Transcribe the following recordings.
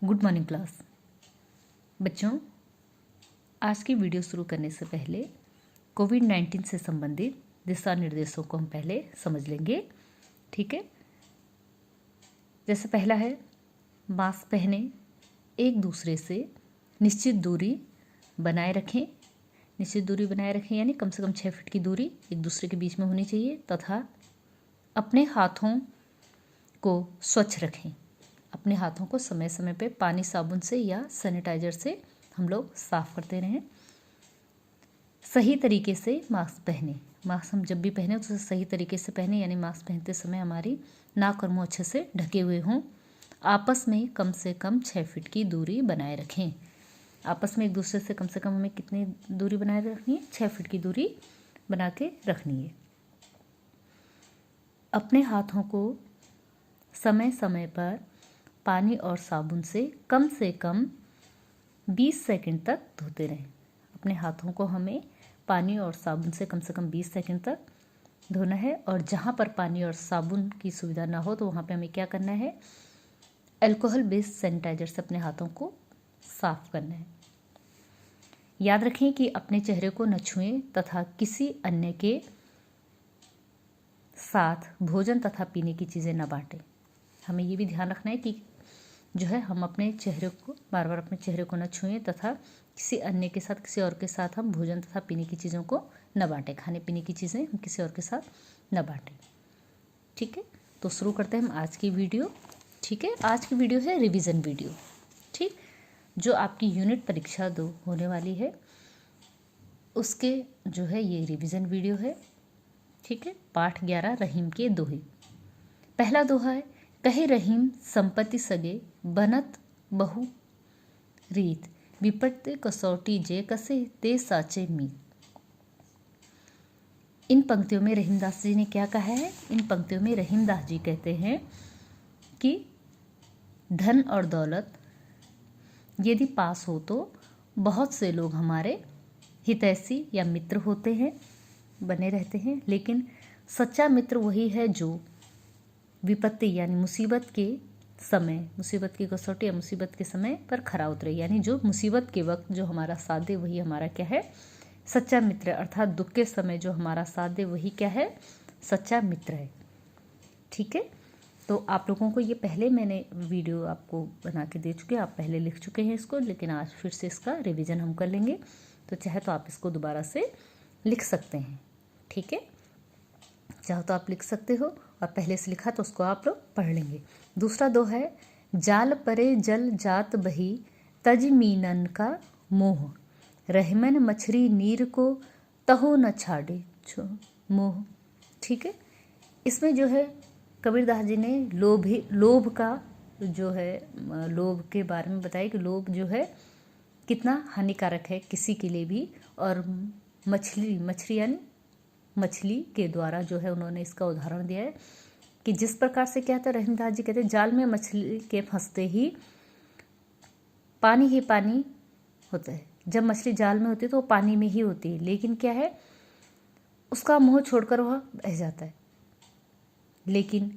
Good morning class. बच्चों, आज की वीडियो शुरू करने से पहले कोविड-19 से संबंधित दिशा निर्देशों को हम पहले समझ लेंगे। ठीक है। जैसे पहला है, मास्क पहने, एक दूसरे से निश्चित दूरी बनाए रखें। निश्चित दूरी बनाए रखें यानी कम से कम 6 फीट की दूरी एक दूसरे के बीच में होनी चाहिए, तथा अपने हाथों को स्वच्छ रखें। अपने हाथों को समय समय पे पानी साबुन से या सैनिटाइजर से हम लोग साफ करते रहें। सही तरीके से मास्क पहने। मास्क हम जब भी पहने तो सही तरीके से पहने, यानी मास्क पहनते समय हमारी नाक और मुंह अच्छे से ढके हुए हों। आपस में कम से कम 6 फीट की दूरी बनाए रखें। आपस में एक दूसरे से कम हमें कितनी दूरी बनाए रखनी है? 6 फीट की दूरी बना के रखनी है। अपने हाथों को समय समय पर पानी और साबुन से कम 20 सेकंड तक धोते रहें। अपने हाथों को हमें पानी और साबुन से कम 20 सेकंड तक धोना है। और जहाँ पर पानी और साबुन की सुविधा ना हो तो वहाँ पे हमें क्या करना है? अल्कोहल बेस्ड सैनिटाइजर से अपने हाथों को साफ करना है। याद रखें कि अपने चेहरे को न छुएं तथा किसी अन्य के साथ भोजन तथा पीने की चीज़ें न बांटें। हमें ये भी ध्यान रखना है कि जो है हम अपने चेहरे को बार बार अपने चेहरे को न छुएं तथा किसी अन्य के साथ, किसी और के साथ हम भोजन तथा पीने की चीज़ों को न बांटें। खाने पीने की चीज़ें हम किसी और के साथ न बांटें। ठीक है, तो शुरू करते हैं हम आज की वीडियो। ठीक है, आज की वीडियो है रिवीजन वीडियो। ठीक, जो आपकी यूनिट परीक्षा 2 होने वाली है उसके जो है ये रिवीजन वीडियो है। ठीक है, पाठ 11 रहीम के दोहे। पहला दोहा है, कहे रहीम संपत्ति सगे बनत बहु रीत, विपत्ति कसौटी जे कसे ते साचे मीत। इन पंक्तियों में रहीमदास जी ने क्या कहा है? इन पंक्तियों में रहीमदास जी कहते हैं कि धन और दौलत यदि पास हो तो बहुत से लोग हमारे हितैषी या मित्र होते हैं, बने रहते हैं, लेकिन सच्चा मित्र वही है जो विपत्ति यानी मुसीबत के समय, मुसीबत की कसौटी या मुसीबत के समय पर खरा उतरे। यानी जो मुसीबत के वक्त जो हमारा साथ दे वही हमारा क्या है? सच्चा मित्र। अर्थात दुख के समय जो हमारा साथ दे वही क्या है? सच्चा मित्र है। ठीक है, तो आप लोगों को ये पहले मैंने वीडियो आपको बना के दे चुके हैं, आप पहले लिख चुके हैं इसको, लेकिन आज फिर से इसका रिवीजन हम कर लेंगे। तो चाहे तो आप इसको दोबारा से लिख सकते हैं। ठीक है, चाहो तो आप लिख सकते हो, और पहले से लिखा तो उसको आप लोग पढ़ लेंगे। दूसरा दो है, जाल परे जल जात बही तज मीनन का मोह, रहमन मछली नीर को तहो न छाड़े मोह। ठीक है, इसमें जो है कबीरदास जी ने लोभ का जो है लोभ के बारे में बताया कि लोभ जो है कितना हानिकारक है किसी के लिए भी। और मछली यानी मछली के द्वारा जो है उन्होंने इसका उदाहरण दिया है कि जिस प्रकार से क्या था, रहीमदास जी कहते हैं जाल में मछली के फंसते ही पानी होता है। जब मछली जाल में होती है तो वो पानी में ही होती है, लेकिन क्या है उसका मुंह छोड़कर वह बह जाता है, लेकिन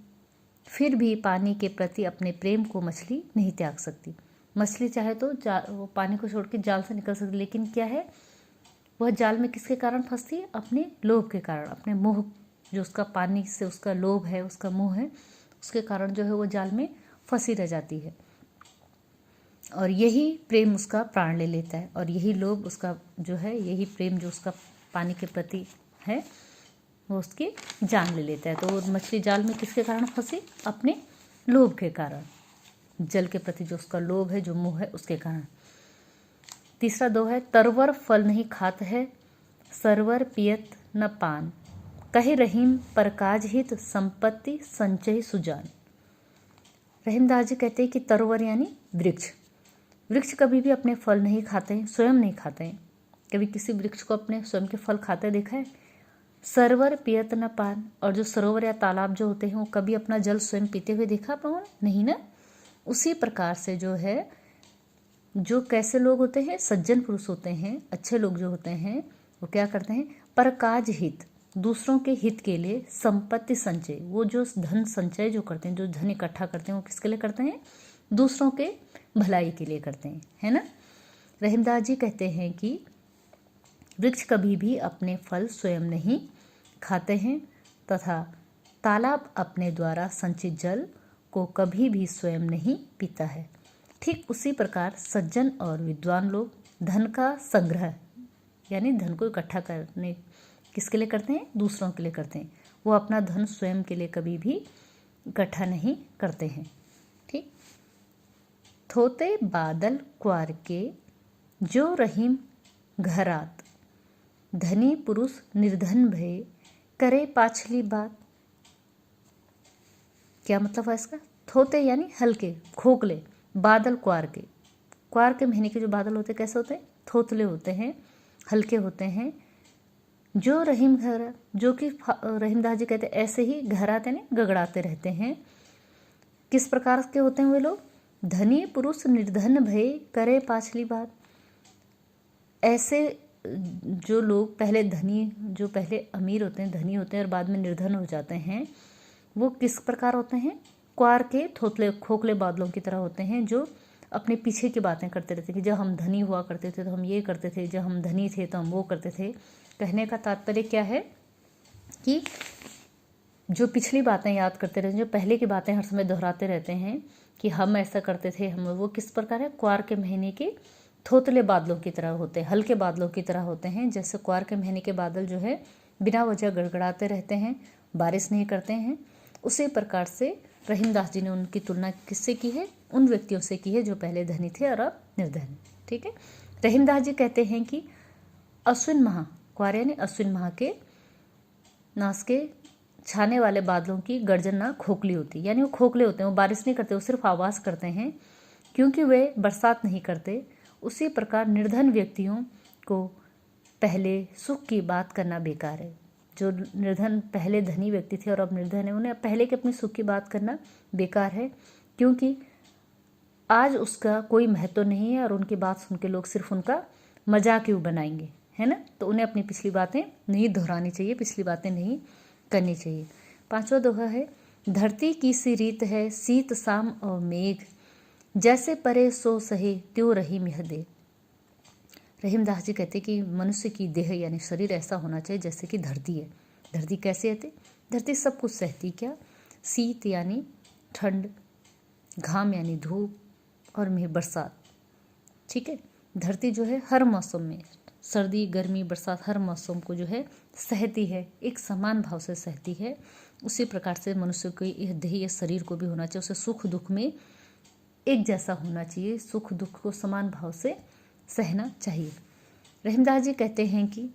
फिर भी पानी के प्रति अपने प्रेम को मछली नहीं त्याग सकती। मछली चाहे तो वो पानी को छोड़ के जाल से निकल सकती, लेकिन क्या है वह जाल में किसके कारण फंसती है? अपने लोभ के कारण, अपने मोह, जो उसका पानी से उसका लोभ है, उसका मोह है, उसके कारण जो है वो जाल में फंसी रह जाती है। और यही प्रेम उसका प्राण ले लेता है, और यही लोभ उसका जो है, यही प्रेम जो उसका पानी के प्रति है वो उसकी जान ले लेता है। तो मछली जाल में किसके कारण फंसी? अपने लोभ के कारण, जल के प्रति जो उसका लोभ है, जो मोह है, उसके कारण। तीसरा दो है, तरवर फल नहीं खात है सरवर पियत न पान, कहे रहीम परकाज हित संपत्ति संचय सुजान। रहीमदास जी कहते हैं कि तरवर यानी वृक्ष कभी भी अपने फल नहीं खाते हैं, स्वयं नहीं खाते हैं। कभी किसी वृक्ष को अपने स्वयं के फल खाते देखा है? सरवर पियत न पान, और जो सरोवर या तालाब जो होते हैं वो कभी अपना जल स्वयं पीते हुए देखा आप लोगों ने? नहीं ना। उसी प्रकार से जो है, जो कैसे लोग होते हैं? सज्जन पुरुष होते हैं, अच्छे लोग जो होते हैं वो क्या करते हैं? परकाज हित, दूसरों के हित के लिए, संपत्ति संचय, वो जो धन संचय जो करते हैं, जो धन इकट्ठा करते हैं वो किसके लिए करते हैं? दूसरों के भलाई के लिए करते हैं, है ना। रहीमदास जी कहते हैं कि वृक्ष कभी भी अपने फल स्वयं नहीं खाते हैं तथा तालाब अपने द्वारा संचित जल को कभी भी स्वयं नहीं पीता है। ठीक उसी प्रकार सज्जन और विद्वान लोग धन का संग्रह यानी धन को इकट्ठा करने किसके लिए करते हैं? दूसरों के लिए करते हैं। वो अपना धन स्वयं के लिए कभी भी इकट्ठा नहीं करते हैं। ठीक। थोते बादल क्वार के जो रहीम घरात, धनी पुरुष निर्धन भय करे पाछली बात। क्या मतलब है इसका? थोते यानी हल्के, खोखले, बादल क्वार के महीने के जो बादल होते हैं कैसे होते हैं? थोतले होते हैं, हल्के होते हैं। जो रहीम घर, जो कि रहीमदास जी कहते हैं ऐसे ही घराते यानी गगड़ाते रहते हैं। किस प्रकार के होते हैं वे लोग? धनी पुरुष निर्धन भय करे पाछली बात। ऐसे जो लोग पहले धनी, जो पहले अमीर होते हैं, धनी होते हैं और बाद में निर्धन हो जाते हैं, वो किस प्रकार होते हैं? क्वार के थोतले खोखले बादलों की तरह होते हैं, जो अपने पीछे की बातें करते रहते हैं कि जब हम धनी हुआ करते थे तो हम ये करते थे, जब हम धनी थे तो हम वो करते थे। कहने का तात्पर्य क्या है कि जो पिछली बातें याद करते रहते हैं, जो पहले की बातें हर समय दोहराते रहते हैं कि हम ऐसा करते थे, हम वो किस प्रकार है? क्वार के महीने के थोतले बादलों की तरह होते हैं, हल्के बादलों की तरह होते हैं। जैसे क्वार के महीने के बादल जो है बिना वजह गड़गड़ाते रहते हैं, बारिश नहीं करते हैं, उसी प्रकार से रहीमदास जी ने उनकी तुलना किससे की है? उन व्यक्तियों से की है जो पहले धनी थे और अब निर्धन। ठीक है। रहीमदास जी कहते हैं कि अश्विन माह, क्वार यानी अश्विन माह के नास के छाने वाले बादलों की गर्जन ना खोखली होती, यानी वो खोखले होते हैं, वो बारिश नहीं करते, वो सिर्फ आवाज़ करते हैं क्योंकि वे बरसात नहीं करते। उसी प्रकार निर्धन व्यक्तियों को पहले सुख की बात करना बेकार है। जो निर्धन पहले धनी व्यक्ति थे और अब निर्धन है, उन्हें पहले के अपनी सुख की बात करना बेकार है, क्योंकि आज उसका कोई महत्व नहीं है और उनकी बात सुन के लोग सिर्फ उनका मजाक क्यों बनाएंगे, है ना। तो उन्हें अपनी पिछली बातें नहीं दोहरानी चाहिए, पिछली बातें नहीं करनी चाहिए। 5वां दोहा है, धरती की सी रीत है शीत शाम और मेघ, जैसे परे सो सहे त्यों रही यह दे। रहीमदास जी कहते कि मनुष्य की देह यानी शरीर ऐसा होना चाहिए जैसे कि धरती है। धरती कैसे है? धरती सब कुछ सहती। क्या? शीत यानी ठंड, घाम यानी धूप और मेघ बरसात। ठीक है। धरती जो है हर मौसम में, सर्दी गर्मी बरसात, हर मौसम को जो है सहती है, एक समान भाव से सहती है। उसी प्रकार से मनुष्य की यह देह, यह शरीर को भी होना चाहिए, उसे सुख दुख में एक जैसा होना चाहिए, सुख दुख को समान भाव से सहना चाहिए। रहीमदास जी कहते हैं कि